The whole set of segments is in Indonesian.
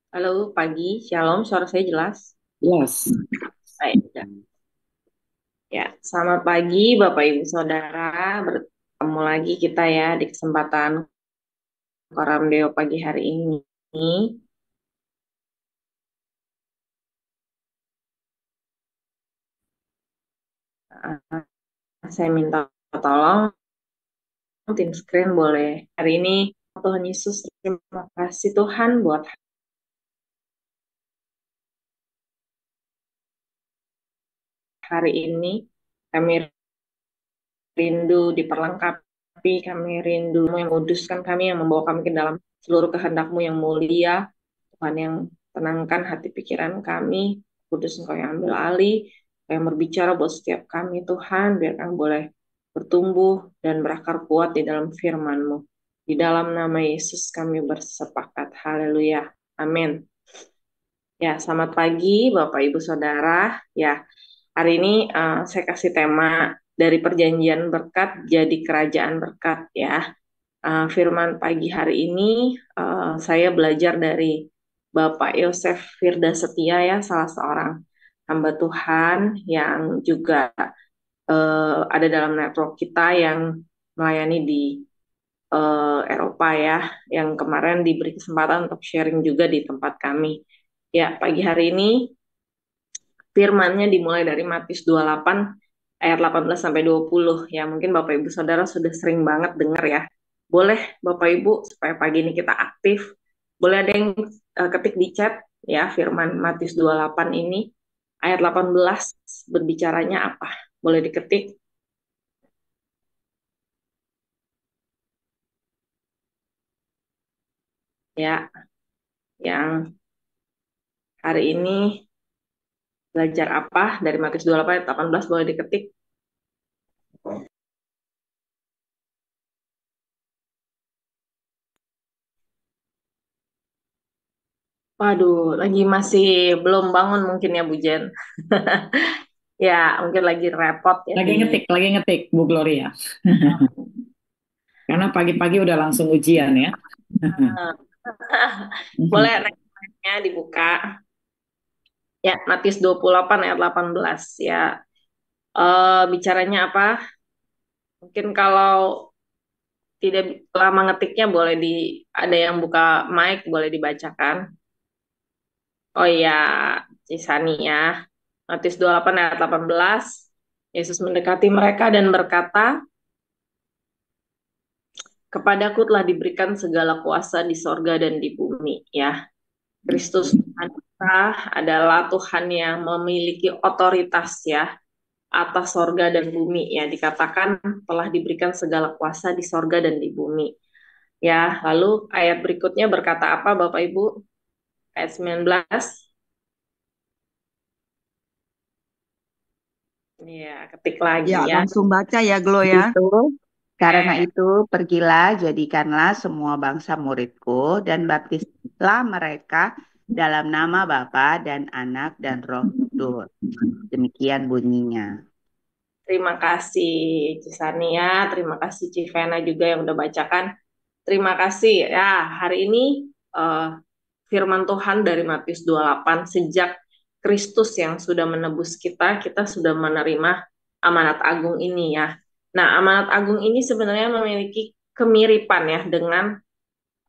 Halo, pagi, shalom, suara saya jelas. Yes. Baik, ya. Ya, selamat pagi Bapak Ibu Saudara, bertemu lagi kita ya di kesempatan Koram Deo pagi hari ini. Eh, saya minta tolong tim screen boleh. Hari ini Tuhan Yesus, terima kasih Tuhan buat hari ini. Kami rindu diperlengkapi, kami rindu yang menguduskan kami, yang membawa kami ke dalam seluruh kehendak-Mu yang mulia. Tuhan yang tenangkan hati pikiran kami, Kudus Engkau yang ambil alih, Engkau yang berbicara buat setiap kami Tuhan, biar kami boleh bertumbuh dan berakar kuat di dalam firman-Mu. Di dalam nama Yesus kami bersepakat. Haleluya. Amin. Ya, selamat pagi Bapak Ibu Saudara. Ya, hari ini saya kasih tema dari perjanjian berkat jadi kerajaan berkat ya. Firman pagi hari ini saya belajar dari Bapak Yosef Firda Setia ya, salah seorang hamba Tuhan yang juga ada dalam network kita yang melayani di Eropa ya, yang kemarin diberi kesempatan untuk sharing juga di tempat kami. Ya, pagi hari ini firmannya dimulai dari Matius 28 ayat 18 sampai 20 ya. Mungkin Bapak Ibu Saudara sudah sering banget dengar ya. Boleh Bapak Ibu supaya pagi ini kita aktif. Boleh ada yang ketik di chat ya firman Matius 28 ini ayat 18 berbicaranya apa? Boleh diketik ya yang hari ini belajar apa dari Matius 28 ayat 18 boleh diketik. Waduh, lagi masih belum bangun mungkin ya Bu Jen. Ya, mungkin lagi repot ya di Lagi ngetik, Bu Gloria. Karena pagi-pagi udah langsung ujian ya. boleh next-nya dibuka. Ya, Matius 28 ayat 18 ya. Bicaranya apa? Mungkin kalau tidak lama ngetiknya boleh di ada yang buka mic boleh dibacakan. Oh iya, Cisani ya. Matius 28 ayat 18. Yesus mendekati mereka dan berkata, "Kepadaku telah diberikan segala kuasa di sorga dan di bumi." Ya, Kristus Tuhan kita adalah Tuhan yang memiliki otoritas ya atas sorga dan bumi ya, dikatakan telah diberikan segala kuasa di sorga dan di bumi ya. Lalu ayat berikutnya berkata apa Bapak Ibu? Ayat 19 ya, ketik lagi Ya, ya. langsung baca ya, Glo ya. Itu, karena Eh, itu, pergilah, jadikanlah semua bangsa muridku, dan baptislah mereka dalam nama Bapa dan Anak dan Roh Kudus. Demikian bunyinya. Terima kasih Cisania, terima kasih Civena juga yang udah bacakan. Terima kasih ya. Hari ini eh, firman Tuhan dari Matius 28, sejak Kristus yang sudah menebus kita, kita sudah menerima amanat agung ini ya. Nah, amanat agung ini sebenarnya memiliki kemiripan ya dengan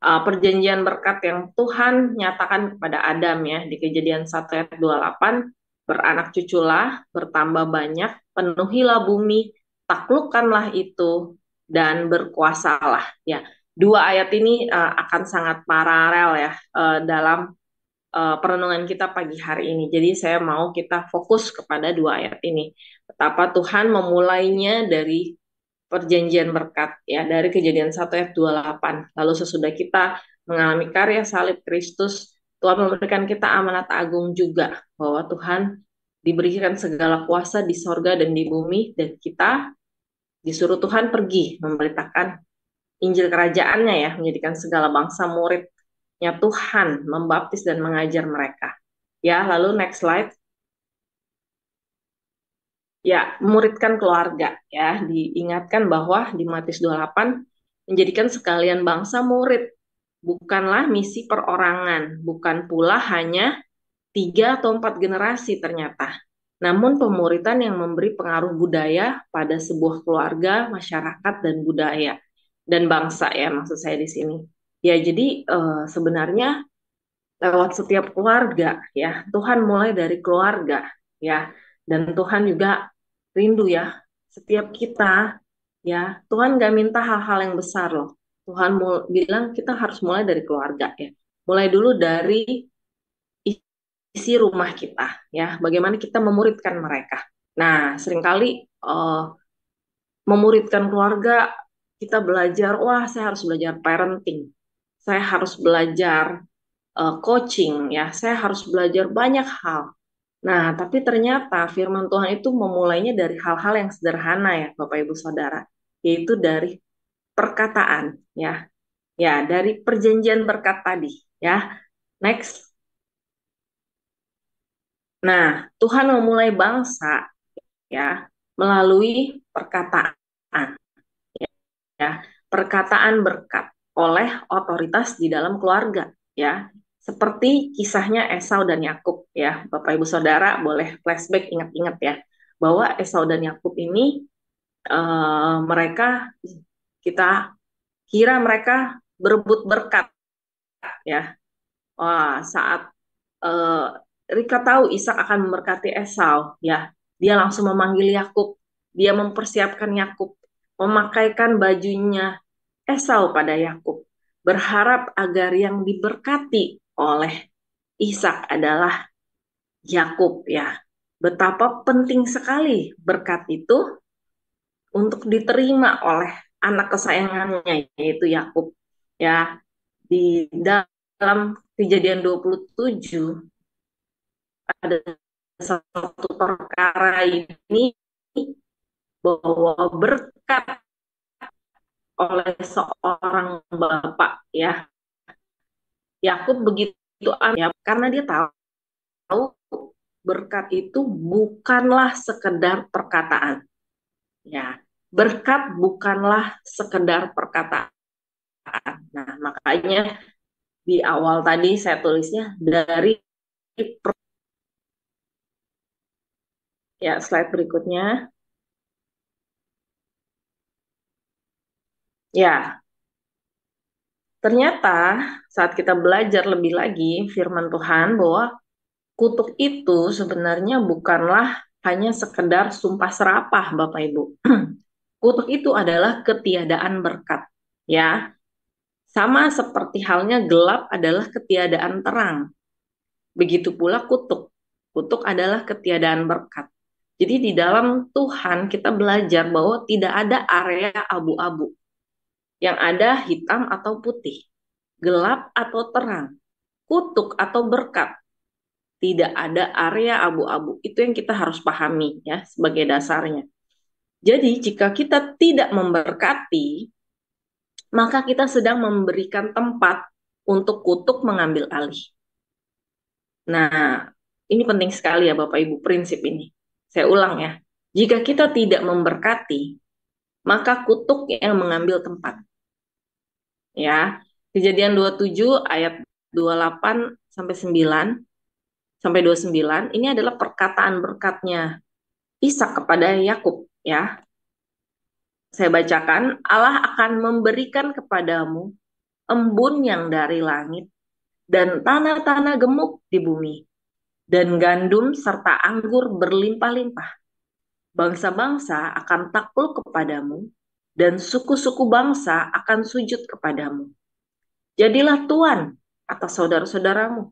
perjanjian berkat yang Tuhan nyatakan kepada Adam ya di Kejadian 1 ayat 28, beranak cuculah, bertambah banyak, penuhilah bumi, taklukkanlah itu dan berkuasalah ya. Dua ayat ini akan sangat paralel ya dalam perenungan kita pagi hari ini. Jadi saya mau kita fokus kepada dua ayat ini. Betapa Tuhan memulainya dari perjanjian berkat ya dari Kejadian 1 ayat 28. Lalu sesudah kita mengalami karya salib Kristus, Tuhan memberikan kita amanat agung juga bahwa Tuhan diberikan segala kuasa di sorga dan di bumi, dan kita disuruh Tuhan pergi memberitakan Injil kerajaannya ya, menjadikan segala bangsa muridnya Tuhan, membaptis dan mengajar mereka. Ya, lalu next slide. Ya, muridkan keluarga ya, diingatkan bahwa di Matius 28 menjadikan sekalian bangsa murid. bukanlah misi perorangan, bukan pula hanya 3 atau 4 generasi ternyata. Namun pemuritan yang memberi pengaruh budaya pada sebuah keluarga, masyarakat, dan budaya. Dan bangsa ya maksud saya di sini. Ya jadi sebenarnya lewat setiap keluarga ya, Tuhan mulai dari keluarga ya. Dan Tuhan juga rindu ya, setiap kita ya, Tuhan gak minta hal-hal yang besar loh. Tuhan bilang kita harus mulai dari keluarga ya. Mulai dulu dari isi rumah kita ya, bagaimana kita memuridkan mereka. Nah, seringkali eh, memuridkan keluarga kita belajar, wah saya harus belajar parenting, saya harus belajar coaching ya, saya harus belajar banyak hal. Nah, tapi ternyata firman Tuhan itu memulainya dari hal-hal yang sederhana ya, Bapak Ibu Saudara, yaitu dari perkataan ya. Ya, dari perjanjian berkat tadi ya. Next. Nah, Tuhan memulai bangsa ya melalui perkataan ya, perkataan berkat oleh otoritas di dalam keluarga ya. Seperti kisahnya Esau dan Yakub ya. Bapak Ibu Saudara boleh flashback, ingat-ingat ya bahwa Esau dan Yakub ini mereka, kita kira mereka berebut berkat ya. Wah, saat eh, Rika tahu Ishak akan memberkati Esau, ya, dia langsung memanggil Yakub, dia mempersiapkan Yakub, memakaikan bajunya Esau pada Yakub, berharap agar yang diberkati oleh Ishak adalah Yakub, ya. Betapa penting sekali berkat itu untuk diterima oleh anak kesayangannya, yaitu Yakub, ya. Di dalam Kejadian 27 ada satu perkara ini bahwa berkat oleh seorang bapak ya, Yakub begitu ya, karena dia tahu berkat itu bukanlah sekedar perkataan ya, berkat bukanlah sekedar perkataan. Nah, makanya di awal tadi saya tulisnya dari ya, slide berikutnya. Ya, ternyata saat kita belajar lebih lagi firman Tuhan bahwa kutuk itu sebenarnya bukanlah hanya sekedar sumpah serapah, Bapak Ibu. Kutuk itu adalah ketiadaan berkat, ya. Sama seperti halnya gelap adalah ketiadaan terang. Begitu pula kutuk. Kutuk adalah ketiadaan berkat. Jadi di dalam Tuhan kita belajar bahwa tidak ada area abu-abu. Yang ada hitam atau putih, gelap atau terang, kutuk atau berkat. Tidak ada area abu-abu. Itu yang kita harus pahami ya sebagai dasarnya. Jadi jika kita tidak memberkati, maka kita sedang memberikan tempat untuk kutuk mengambil alih. Nah, ini penting sekali ya Bapak Ibu, prinsip ini. Saya ulang ya. Jika kita tidak memberkati, maka kutuk yang mengambil tempat. Ya. Kejadian 27 ayat 28 sampai 9 sampai 29 ini adalah perkataan berkatnya Ishak kepada Yakub ya. Saya bacakan, Allah akan memberikan kepadamu embun yang dari langit dan tanah-tanah gemuk di bumi dan gandum serta anggur berlimpah-limpah. Bangsa-bangsa akan takluk kepadamu dan suku-suku bangsa akan sujud kepadamu. Jadilah tuan atas saudara-saudaramu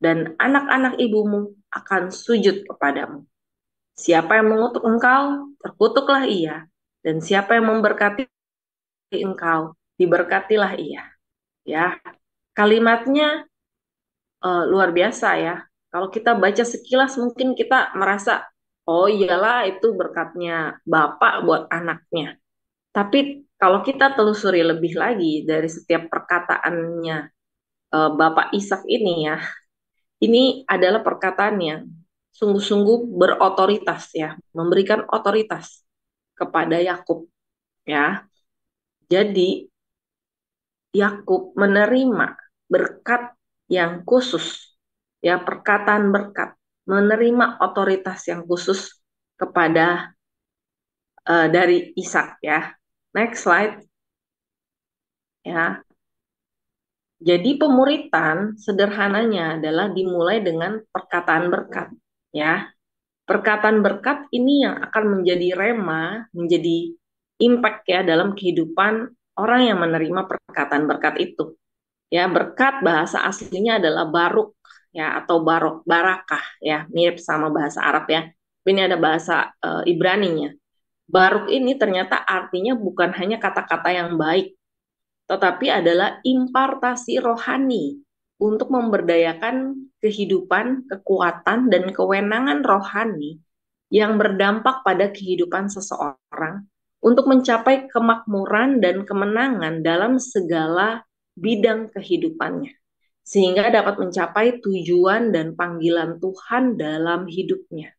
dan anak-anak ibumu akan sujud kepadamu. Siapa yang mengutuk engkau, terkutuklah ia. Dan siapa yang memberkati engkau, diberkatilah ia. Ya, kalimatnya luar biasa ya. Kalau kita baca sekilas mungkin kita merasa, oh iyalah itu berkatnya Bapak buat anaknya. Tapi kalau kita telusuri lebih lagi dari setiap perkataannya Bapak Ishak ini ya, ini adalah perkataan yang sungguh-sungguh berotoritas ya, memberikan otoritas kepada Yakub ya. Jadi Yakub menerima berkat yang khusus, ya, perkataan berkat, menerima otoritas yang khusus kepada dari Ishak, ya. Next slide, ya. Jadi pemuritan sederhananya adalah dimulai dengan perkataan berkat, ya. Perkataan berkat ini yang akan menjadi rema, menjadi impact ya dalam kehidupan orang yang menerima perkataan berkat itu. Ya, berkat bahasa aslinya adalah baruk ya, atau barok, barakah ya, mirip sama bahasa Arab ya. Ini ada bahasa Ibraninya. Baruk ini ternyata artinya bukan hanya kata-kata yang baik, tetapi adalah impartasi rohani untuk memberdayakan kehidupan, kekuatan, dan kewenangan rohani yang berdampak pada kehidupan seseorang untuk mencapai kemakmuran dan kemenangan dalam segala bidang kehidupannya, sehingga dapat mencapai tujuan dan panggilan Tuhan dalam hidupnya.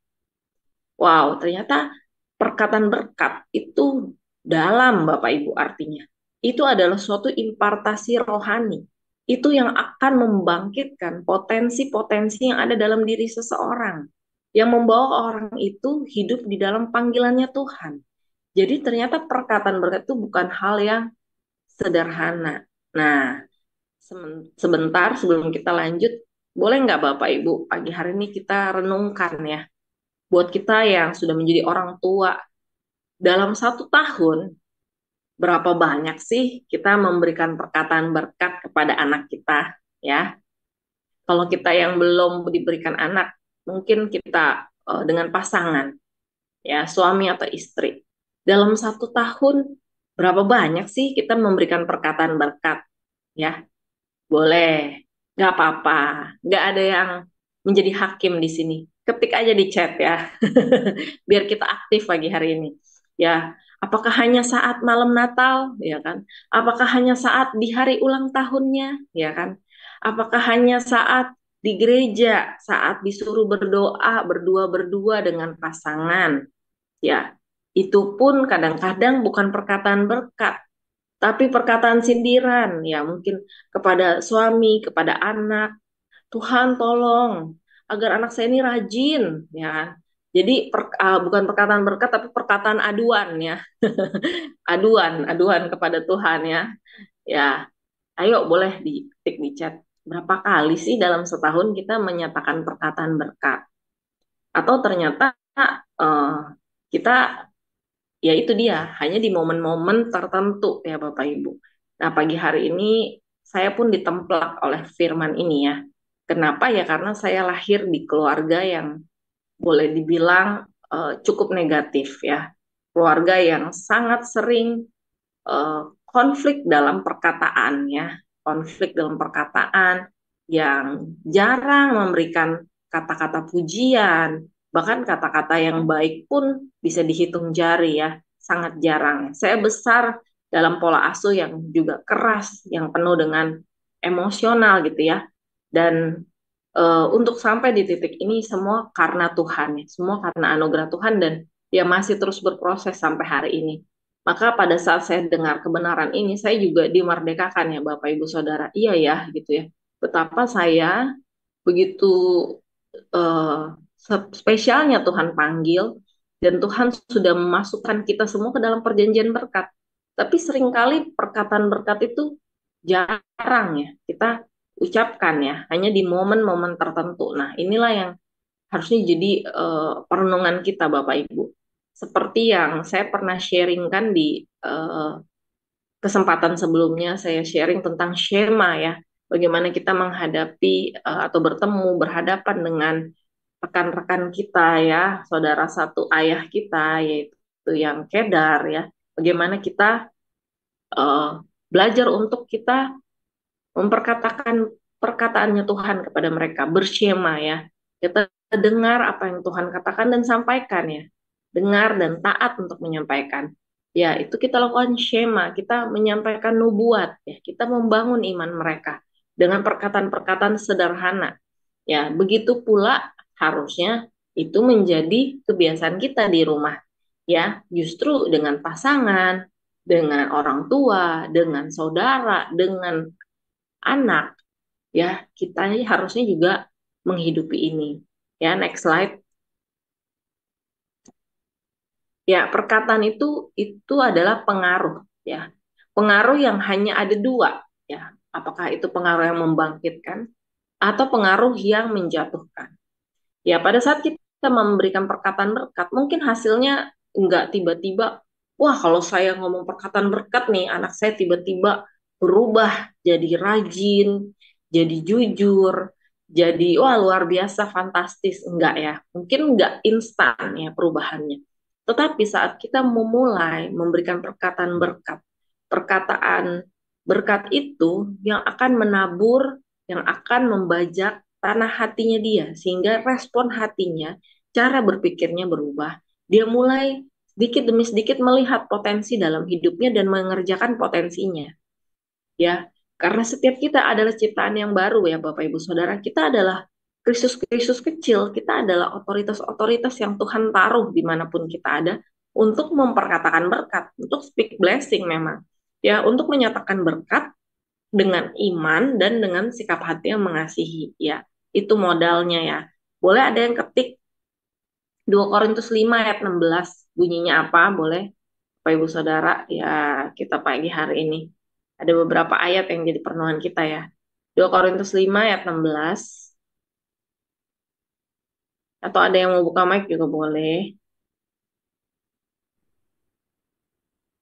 Wow, ternyata perkataan berkat itu dalam, Bapak Ibu, artinya. Itu adalah suatu impartasi rohani. Itu yang akan membangkitkan potensi-potensi yang ada dalam diri seseorang. Yang membawa orang itu hidup di dalam panggilannya Tuhan. Jadi ternyata perkataan berkat itu bukan hal yang sederhana. Nah, sebentar sebelum kita lanjut, boleh nggak Bapak Ibu pagi hari ini kita renungkan ya, buat kita yang sudah menjadi orang tua, dalam 1 tahun, berapa banyak sih kita memberikan perkataan berkat kepada anak kita, ya? Kalau kita yang belum diberikan anak, mungkin kita dengan pasangan, ya, suami atau istri. Dalam 1 tahun, berapa banyak sih kita memberikan perkataan berkat, ya? Boleh, nggak apa-apa, nggak ada yang menjadi hakim di sini. Ketik aja di chat ya, biar kita aktif pagi hari ini. Ya, apakah hanya saat malam Natal, ya kan? Apakah hanya saat di hari ulang tahunnya, ya kan? Apakah hanya saat di gereja, saat disuruh berdoa berdua-berdua dengan pasangan, ya? Itu pun kadang-kadang bukan perkataan berkat, tapi perkataan sindiran, ya mungkin kepada suami, kepada anak. Tuhan tolong agar anak saya ini rajin, ya kan? Jadi bukan perkataan berkat tapi perkataan aduan ya. Aduan kepada Tuhan ya. Ya, ayo boleh diketik di chat. Berapa kali sih dalam setahun kita menyatakan perkataan berkat? Atau ternyata eh, kita, ya itu dia, hanya di momen-momen tertentu ya Bapak Ibu. Nah, pagi hari ini saya pun ditemplak oleh firman ini ya. Kenapa ya? Karena saya lahir di keluarga yang boleh dibilang cukup negatif ya. Keluarga yang sangat sering konflik dalam perkataan ya. Konflik dalam perkataan yang jarang memberikan kata-kata pujian, bahkan kata-kata yang baik pun bisa dihitung jari ya, sangat jarang. Saya besar dalam pola asuh yang juga keras, yang penuh dengan emosional gitu ya. Dan untuk sampai di titik ini semua karena Tuhan ya, semua karena anugerah Tuhan, dan dia masih terus berproses sampai hari ini. Maka pada saat saya dengar kebenaran ini, saya juga dimerdekakan ya Bapak Ibu Saudara. Iya ya gitu ya. Betapa saya begitu eh, spesialnya Tuhan panggil, dan Tuhan sudah memasukkan kita semua ke dalam perjanjian berkat. Tapi seringkali perkataan berkat itu jarang ya kita ucapkan ya, hanya di momen-momen tertentu. Nah, inilah yang harusnya jadi perenungan kita Bapak Ibu. Seperti yang saya pernah sharingkan di kesempatan sebelumnya, saya sharing tentang Shema ya. Bagaimana kita menghadapi atau bertemu, berhadapan dengan rekan-rekan kita ya, saudara satu ayah kita, yaitu yang Kedar ya. Bagaimana kita eh, belajar untuk kita memperkatakan perkataannya Tuhan kepada mereka, bersyema ya. Kita dengar apa yang Tuhan katakan dan sampaikan ya. Dengar dan taat untuk menyampaikan. Ya, itu kita lakukan syema, kita menyampaikan nubuat ya. Kita membangun iman mereka dengan perkataan-perkataan sederhana. Ya, begitu pula harusnya itu menjadi kebiasaan kita di rumah. Ya, justru dengan pasangan, dengan orang tua, dengan saudara, dengan anak, ya kita harusnya juga menghidupi ini. Ya, next slide. Ya, perkataan itu adalah pengaruh, ya. Pengaruh yang hanya ada dua, ya. Apakah itu pengaruh yang membangkitkan atau pengaruh yang menjatuhkan? Ya, pada saat kita memberikan perkataan berkat, mungkin hasilnya enggak tiba-tiba, wah kalau saya ngomong perkataan berkat nih, anak saya tiba-tiba berubah jadi rajin, jadi jujur, jadi wah luar biasa, fantastis. Enggak ya, mungkin enggak instan ya perubahannya. Tetapi saat kita memulai memberikan perkataan berkat, perkataan berkat itu yang akan menabur, yang akan membajak tanah hatinya dia, sehingga respon hatinya, cara berpikirnya berubah. Dia mulai sedikit demi sedikit melihat potensi dalam hidupnya dan mengerjakan potensinya. Ya, karena setiap kita adalah ciptaan yang baru ya Bapak Ibu Saudara, kita adalah Kristus-Kristus kecil, kita adalah otoritas-otoritas yang Tuhan taruh dimanapun kita ada untuk memperkatakan berkat, untuk speak blessing memang. Ya, untuk menyatakan berkat dengan iman dan dengan sikap hati yang mengasihi ya. Itu modalnya ya. Boleh ada yang ketik 2 Korintus 5 ayat 16 bunyinya apa? Boleh Bapak Ibu Saudara ya, kita pagi hari ini. Ada beberapa ayat yang jadi perenungan kita ya. 2 Korintus 5 ayat 16. Atau ada yang mau buka mic juga boleh.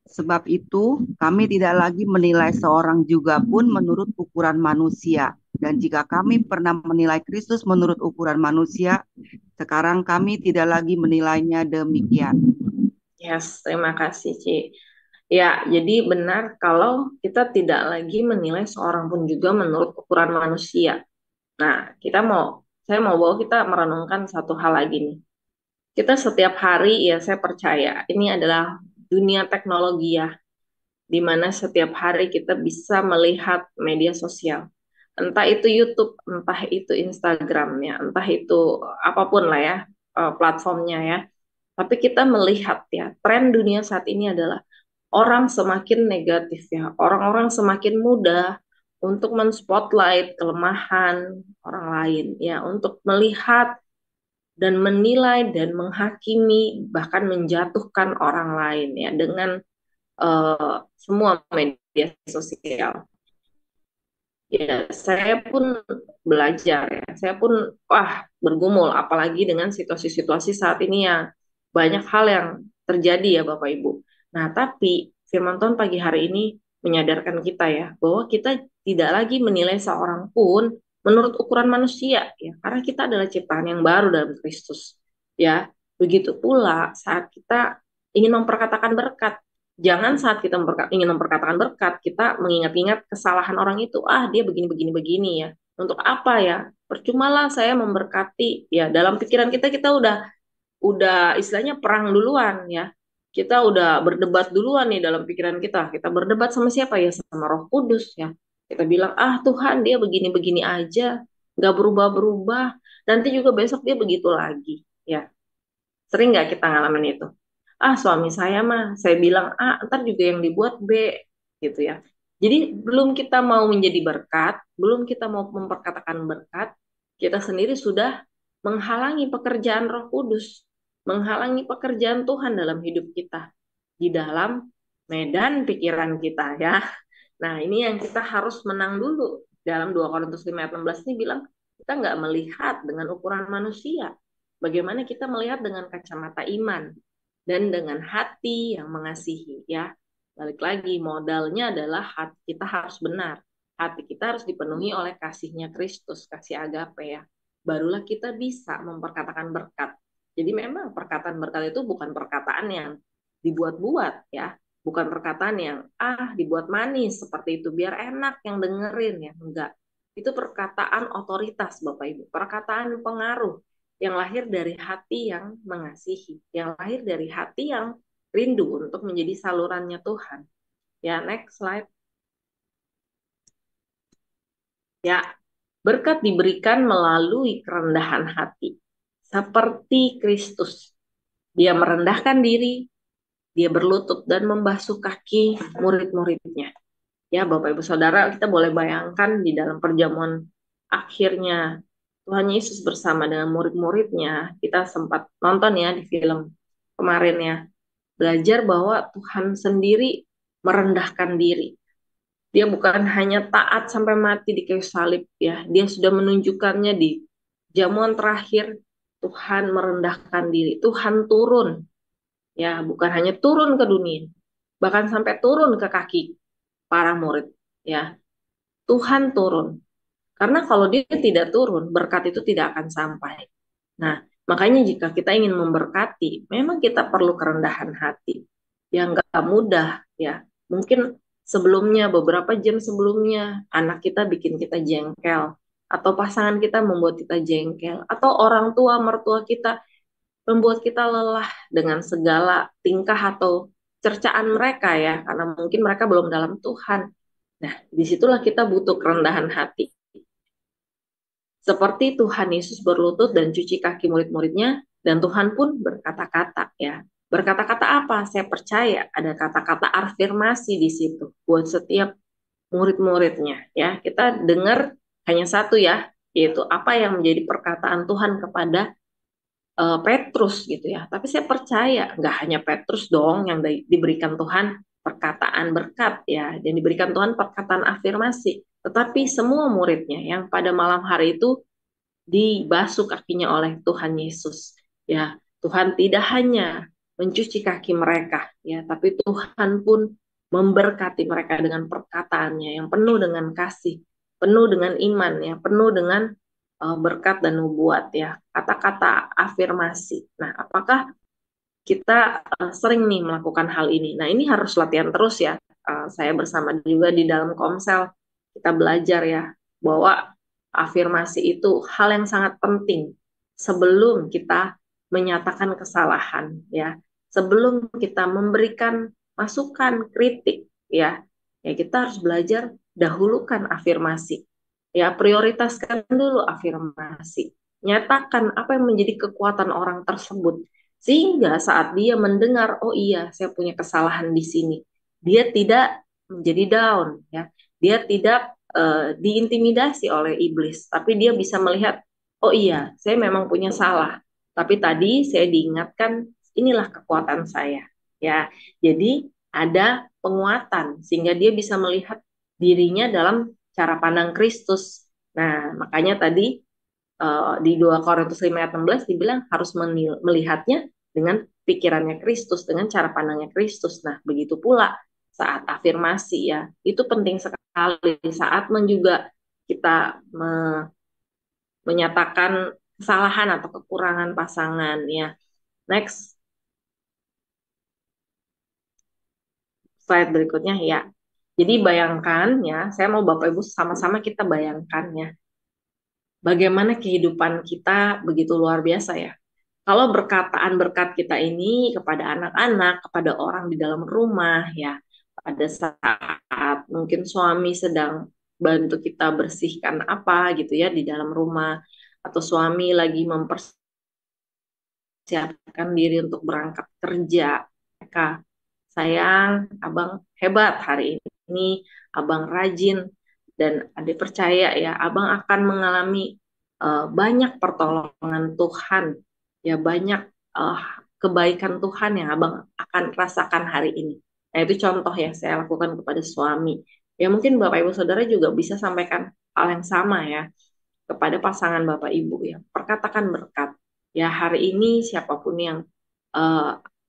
Sebab itu, kami tidak lagi menilai seorang juga pun menurut ukuran manusia. Dan jika kami pernah menilai Kristus menurut ukuran manusia, sekarang kami tidak lagi menilainya demikian. Yes, terima kasih, Ci. Ya, jadi benar kalau kita tidak lagi menilai seorang pun juga menurut ukuran manusia. Nah, saya mau bawa kita merenungkan satu hal lagi nih. Kita setiap hari, ya saya percaya, ini adalah dunia teknologi ya, di mana setiap hari kita bisa melihat media sosial. Entah itu YouTube, entah itu Instagram ya, entah itu apapun lah ya, platformnya ya. Tapi kita melihat ya, tren dunia saat ini adalah orang semakin negatif ya, orang-orang semakin mudah untuk men-spotlight kelemahan orang lain ya, untuk melihat dan menilai dan menghakimi bahkan menjatuhkan orang lain ya dengan semua media sosial. Ya, saya pun belajar ya, saya pun bergumul apalagi dengan situasi-situasi saat ini yang banyak hal yang terjadi ya Bapak Ibu. Nah, tapi firman Tuhan pagi hari ini menyadarkan kita ya bahwa kita tidak lagi menilai seorang pun menurut ukuran manusia ya, karena kita adalah ciptaan yang baru dalam Kristus. Ya, begitu pula saat kita ingin memperkatakan berkat. Jangan saat kita ingin memperkatakan berkat, kita mengingat-ingat kesalahan orang itu. Ah, dia begini-begini-begini ya. Untuk apa ya? Percumalah saya memberkati. Ya, dalam pikiran kita udah istilahnya perang duluan ya. Kita udah berdebat duluan nih dalam pikiran kita. Kita berdebat sama siapa ya? Sama Roh Kudus ya. Kita bilang, ah Tuhan dia begini-begini aja. Nggak berubah-berubah. Nanti juga besok dia begitu lagi. Ya, sering nggak kita ngalamin itu? Ah, suami saya mah, saya bilang A, ntar juga yang dibuat B, gitu ya. Jadi belum kita mau menjadi berkat, belum kita mau memperkatakan berkat, kita sendiri sudah menghalangi pekerjaan Roh Kudus, menghalangi pekerjaan Tuhan dalam hidup kita, di dalam medan pikiran kita ya. Nah, ini yang kita harus menang dulu. Dalam 2 Korintus 5 ayat 16 ini bilang, kita nggak melihat dengan ukuran manusia. Bagaimana kita melihat dengan kacamata iman dan dengan hati yang mengasihi ya. Balik lagi, modalnya adalah hati kita harus benar. Hati kita harus dipenuhi oleh kasihnya Kristus, kasih agape ya. Barulah kita bisa memperkatakan berkat. Jadi memang perkataan berkat itu bukan perkataan yang dibuat-buat ya. Bukan perkataan yang dibuat manis seperti itu biar enak yang dengerin ya. Enggak. Itu perkataan otoritas Bapak Ibu. Perkataan pengaruh yang lahir dari hati yang mengasihi, yang lahir dari hati yang rindu untuk menjadi salurannya Tuhan. Ya, next slide. Ya, berkat diberikan melalui kerendahan hati. Seperti Kristus. Dia merendahkan diri dia berlutut dan membasuh kaki murid-muridnya. Ya, Bapak Ibu Saudara, kita boleh bayangkan di dalam perjamuan akhirnya Tuhan Yesus bersama dengan murid-muridnya. Kita sempat nonton ya di film kemarin ya, belajar bahwa Tuhan sendiri merendahkan diri. Dia bukan hanya taat sampai mati di kayu salib ya, dia sudah menunjukkannya di jamuan terakhir. Tuhan merendahkan diri, Tuhan turun ya, bukan hanya turun ke dunia, bahkan sampai turun ke kaki para murid ya. Tuhan turun. Karena kalau dia tidak turun, berkat itu tidak akan sampai. Nah, makanya jika kita ingin memberkati, memang kita perlu kerendahan hati. Yang nggak mudah ya. Mungkin sebelumnya, beberapa jam sebelumnya, anak kita bikin kita jengkel. Atau pasangan kita membuat kita jengkel. Atau orang tua, mertua kita membuat kita lelah dengan segala tingkah atau cercaan mereka ya. Karena mungkin mereka belum dalam Tuhan. Nah, disitulah kita butuh kerendahan hati. Seperti Tuhan Yesus berlutut dan cuci kaki murid-muridnya, dan Tuhan pun berkata-kata ya. Berkata-kata apa? Saya percaya ada kata-kata afirmasi di situ buat setiap murid-muridnya ya. Kita dengar hanya satu ya, yaitu apa yang menjadi perkataan Tuhan kepada Petrus gitu ya. Tapi saya percaya nggak hanya Petrus dong yang diberikan Tuhan perkataan berkat ya, dan diberikan Tuhan perkataan afirmasi, tetapi semua muridnya yang pada malam hari itu dibasuh kakinya oleh Tuhan Yesus. Ya, Tuhan tidak hanya mencuci kaki mereka, ya, tapi Tuhan pun memberkati mereka dengan perkataannya yang penuh dengan kasih, penuh dengan iman, ya, penuh dengan berkat dan nubuat, ya, kata-kata afirmasi. Nah, apakah kita sering nih melakukan hal ini? Nah, ini harus latihan terus ya. Saya bersama juga di dalam Komsel, kita belajar ya, bahwa afirmasi itu hal yang sangat penting sebelum kita menyatakan kesalahan ya, sebelum kita memberikan masukan kritik ya, ya kita harus belajar dahulukan afirmasi ya, prioritaskan dulu afirmasi, nyatakan apa yang menjadi kekuatan orang tersebut sehingga saat dia mendengar, oh iya saya punya kesalahan di sini, dia tidak menjadi down ya, dia tidak diintimidasi oleh iblis, tapi dia bisa melihat, oh iya, saya memang punya salah, tapi tadi saya diingatkan inilah kekuatan saya, ya. Jadi ada penguatan sehingga dia bisa melihat dirinya dalam cara pandang Kristus. Nah, makanya tadi di 2 Korintus 5 ayat 16 dibilang harus melihatnya dengan pikirannya Kristus, dengan cara pandangnya Kristus. Nah, begitu pula saat afirmasi ya, itu penting sekali saat juga kita menyatakan kesalahan atau kekurangan pasangan ya. Next slide berikutnya ya. Jadi bayangkan ya, saya mau Bapak Ibu sama-sama kita bayangkan ya, bagaimana kehidupan kita begitu luar biasa ya. Kalau berkataan berkat kita ini kepada anak-anak, kepada orang di dalam rumah ya, pada saat mungkin suami sedang bantu kita bersihkan apa gitu ya di dalam rumah, atau suami lagi mempersiapkan diri untuk berangkat kerja, maka sayang, abang hebat hari ini, abang rajin, dan adik percaya ya, abang akan mengalami banyak pertolongan Tuhan, ya banyak uh, kebaikan Tuhan yang abang akan rasakan hari ini. Nah itu contoh yang saya lakukan kepada suami. Ya mungkin Bapak Ibu Saudara juga bisa sampaikan hal yang sama ya kepada pasangan Bapak Ibu ya. Perkatakan berkat. Ya hari ini siapapun yang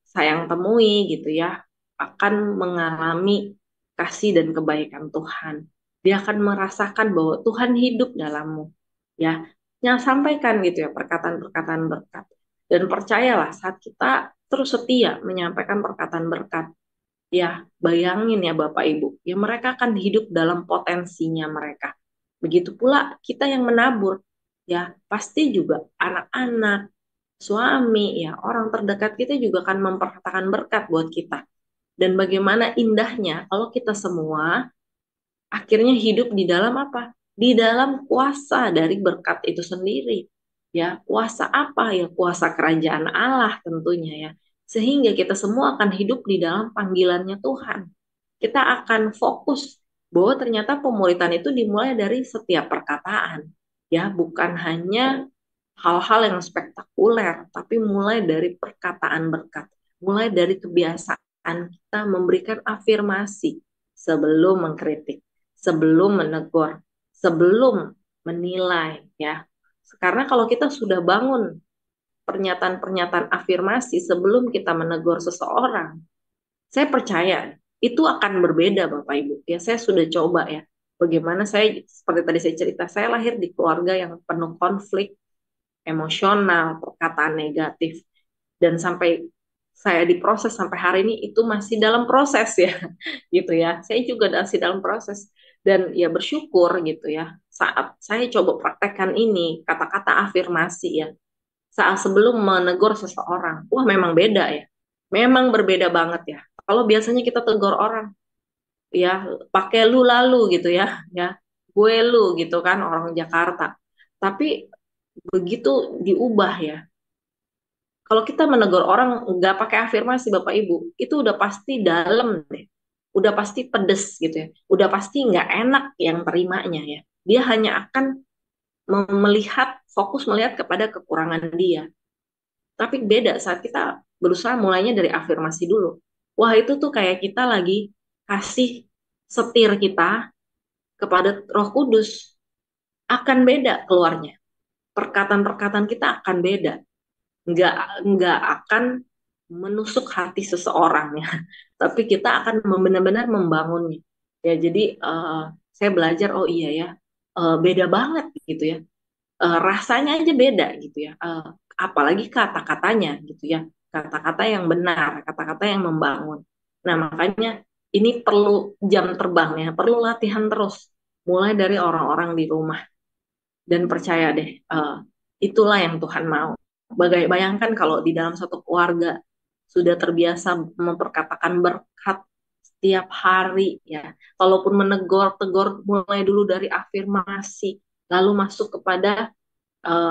sayang temui gitu ya akan mengalami kasih dan kebaikan Tuhan. Dia akan merasakan bahwa Tuhan hidup dalammu. Ya, yang sampaikan gitu ya perkataan-perkataan berkat. Dan percayalah saat kita terus setia menyampaikan perkataan berkat, ya bayangin ya Bapak Ibu, ya mereka akan hidup dalam potensinya mereka. Begitu pula kita yang menabur, ya pasti juga anak-anak, suami, ya orang terdekat kita juga akan memperkatakan berkat buat kita. Dan bagaimana indahnya kalau kita semua akhirnya hidup di dalam apa? Di dalam kuasa dari berkat itu sendiri. Ya, kuasa apa? Ya, kuasa kerajaan Allah tentunya ya. Sehingga kita semua akan hidup di dalam panggilannya Tuhan. Kita akan fokus bahwa ternyata pemuritan itu dimulai dari setiap perkataan. Ya, bukan hanya hal-hal yang spektakuler, tapi mulai dari perkataan berkat. Mulai dari kebiasaan kita memberikan afirmasi sebelum mengkritik, sebelum menegur, sebelum menilai, ya. Karena kalau kita sudah bangun pernyataan-pernyataan afirmasi sebelum kita menegur seseorang, saya percaya itu akan berbeda Bapak Ibu. Ya, saya sudah coba ya. Bagaimana saya, seperti tadi saya cerita, saya lahir di keluarga yang penuh konflik, emosional, perkataan negatif. Dan sampai saya diproses sampai hari ini itu masih dalam proses ya. Gitu ya. Saya juga masih dalam proses. Dan ya bersyukur gitu ya. Saat saya coba praktekkan ini, kata-kata afirmasi ya, saat sebelum menegur seseorang, wah memang beda ya, memang berbeda banget ya. Kalau biasanya kita tegur orang, ya pakai lu lalu gitu ya gue lu gitu kan orang Jakarta. Tapi begitu diubah ya, kalau kita menegur orang nggak pakai afirmasi Bapak Ibu, itu udah pasti dalam deh, udah pasti pedes gitu ya, udah pasti nggak enak yang terimanya ya. Dia hanya akan melihat, fokus melihat kepada kekurangan dia. Tapi beda saat kita berusaha mulainya dari afirmasi dulu. Wah, itu tuh kayak kita lagi kasih setir kita kepada Roh Kudus. Akan beda keluarnya. Perkataan-perkataan kita akan beda. Nggak akan menusuk hati seseorang ya. Tapi kita akan benar-benar membangunnya. Ya, jadi saya belajar, oh iya ya, beda banget gitu ya. Rasanya aja beda gitu ya. Apalagi kata-katanya gitu ya, kata-kata yang benar, kata-kata yang membangun. Nah, makanya ini perlu jam terbang ya, perlu latihan terus, mulai dari orang-orang di rumah. Dan percaya deh, itulah yang Tuhan mau. Bayangkan kalau di dalam satu keluarga sudah terbiasa memperkatakan berkat setiap hari ya, kalaupun menegur, tegur mulai dulu dari afirmasi, lalu masuk kepada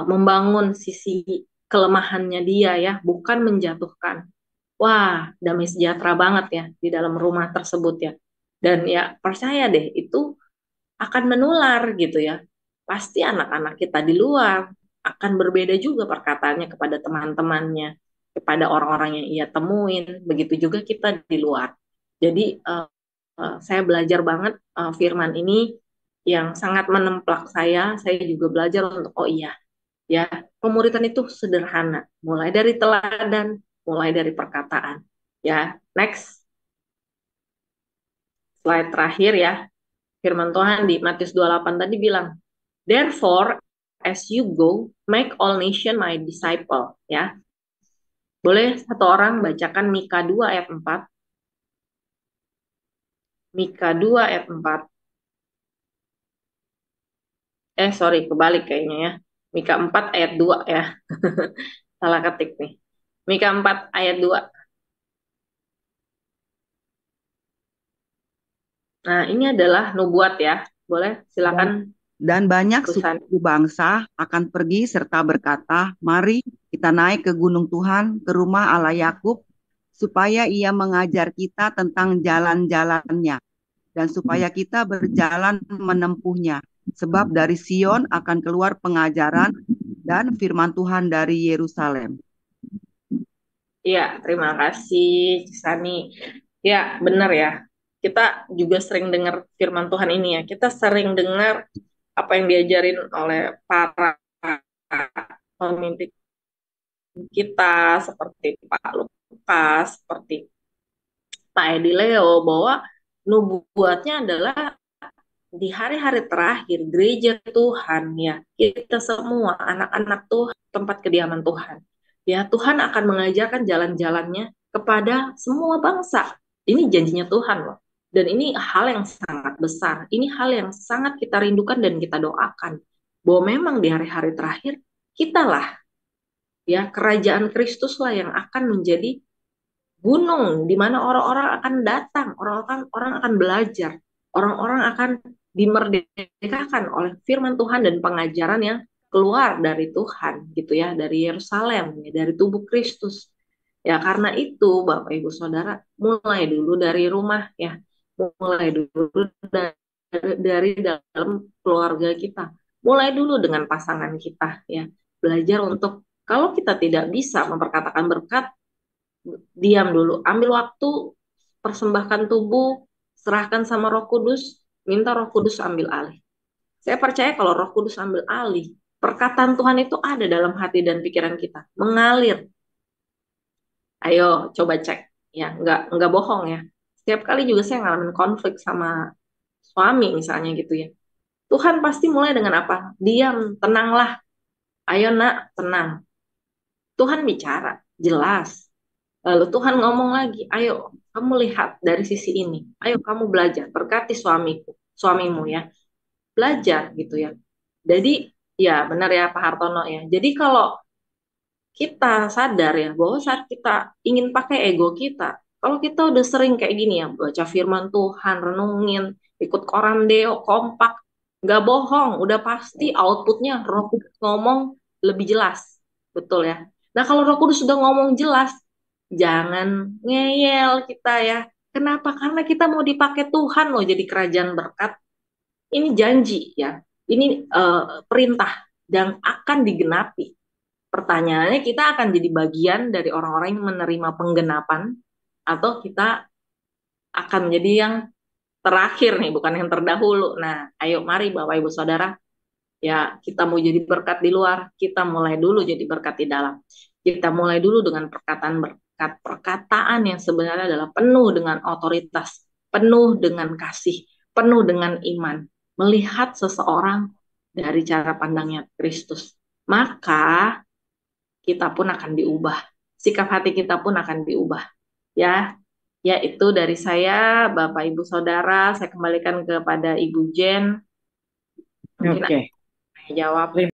membangun sisi kelemahannya dia ya, bukan menjatuhkan. Wah, damai sejahtera banget ya di dalam rumah tersebut ya. Dan ya percaya deh itu akan menular gitu ya. Pasti anak-anak kita di luar akan berbeda juga perkataannya kepada teman-temannya, kepada orang-orang yang ia temuin. Begitu juga kita di luar. Jadi saya belajar banget firman ini yang sangat menemplak saya. Saya juga belajar untuk oh iya ya, pemuritan itu sederhana, mulai dari teladan, mulai dari perkataan. Ya, next slide terakhir ya. Firman Tuhan di Matius 28 tadi bilang, "Therefore, as you go, make all nation my disciple." Ya. Boleh satu orang bacakan Mika 2 ayat 4. Mika 2 ayat 4. Sorry, kebalik kayaknya ya. Mika 4 ayat 2 ya. Salah ketik nih. Mika 4 ayat 2. Nah, ini adalah nubuat ya. Boleh, silakan. Dan banyak Susan. suku bangsa akan pergi serta berkata, "Mari kita naik ke gunung Tuhan, ke rumah Allah Yakub, supaya Ia mengajar kita tentang jalan-jalannya, dan supaya kita berjalan menempuhnya. Sebab dari Sion akan keluar pengajaran dan firman Tuhan dari Yerusalem." Iya, terima kasih, Sani. Ya, benar ya. Kita juga sering dengar firman Tuhan ini ya. Kita sering dengar apa yang diajarin oleh para pemimpin kita, seperti Pak Lukas, seperti Pak Edi Leo, bahwa nubuatnya adalah di hari-hari terakhir gereja Tuhan ya, kita semua anak-anak Tuhan, tempat kediaman Tuhan ya, Tuhan akan mengajarkan jalan-jalannya kepada semua bangsa. Ini janjinya Tuhan loh, dan ini hal yang sangat besar, ini hal yang sangat kita rindukan dan kita doakan, bahwa memang di hari-hari terakhir kitalah ya, kerajaan Kristus lah yang akan menjadi gunung di mana orang-orang akan datang, orang akan belajar, orang-orang akan dimerdekakan oleh firman Tuhan dan pengajaran yang keluar dari Tuhan gitu ya, dari Yerusalem ya, dari tubuh Kristus. Ya, karena itu Bapak Ibu Saudara, mulai dulu dari rumah ya. Mulai dulu dari dalam keluarga kita. Mulai dulu dengan pasangan kita ya. Belajar untuk kalau kita tidak bisa memperkatakan berkat, diam dulu, ambil waktu, persembahkan tubuh, serahkan sama Roh Kudus, minta Roh Kudus ambil alih. Saya percaya kalau Roh Kudus ambil alih, perkataan Tuhan itu ada dalam hati dan pikiran kita, mengalir. Ayo coba cek, ya nggak bohong ya. Setiap kali juga saya ngalamin konflik sama suami misalnya gitu ya. Tuhan pasti mulai dengan apa? Diam, tenanglah. Ayo nak, tenang. Tuhan bicara, jelas. Lalu Tuhan ngomong lagi, ayo kamu lihat dari sisi ini. Ayo kamu belajar, berkati suamimu ya. Belajar gitu ya. Jadi ya benar ya Pak Hartono ya. Jadi kalau kita sadar ya bahwa saat kita ingin pakai ego kita, kalau kita udah sering kayak gini ya, baca firman Tuhan, renungin, ikut koram deo, kompak, nggak bohong, udah pasti outputnya Roh Kudus ngomong lebih jelas, betul ya. Nah kalau Roh Kudus sudah ngomong jelas, jangan ngeyel kita ya. Kenapa? Karena kita mau dipakai Tuhan loh jadi kerajaan berkat. Ini janji ya, ini perintah dan akan digenapi. Pertanyaannya kita akan jadi bagian dari orang-orang yang menerima penggenapan atau kita akan menjadi yang terakhir nih, bukan yang terdahulu. Nah, ayo mari Bapak Ibu Saudara, ya kita mau jadi berkat di luar, kita mulai dulu jadi berkat di dalam. Kita mulai dulu dengan perkataan berkat, perkataan yang sebenarnya adalah penuh dengan otoritas, penuh dengan kasih, penuh dengan iman. Melihat seseorang dari cara pandangnya Kristus. Maka kita pun akan diubah. Sikap hati kita pun akan diubah. Ya, ya itu dari saya, Bapak Ibu Saudara. Saya kembalikan kepada Ibu Jen. Mungkin Oke. jawab.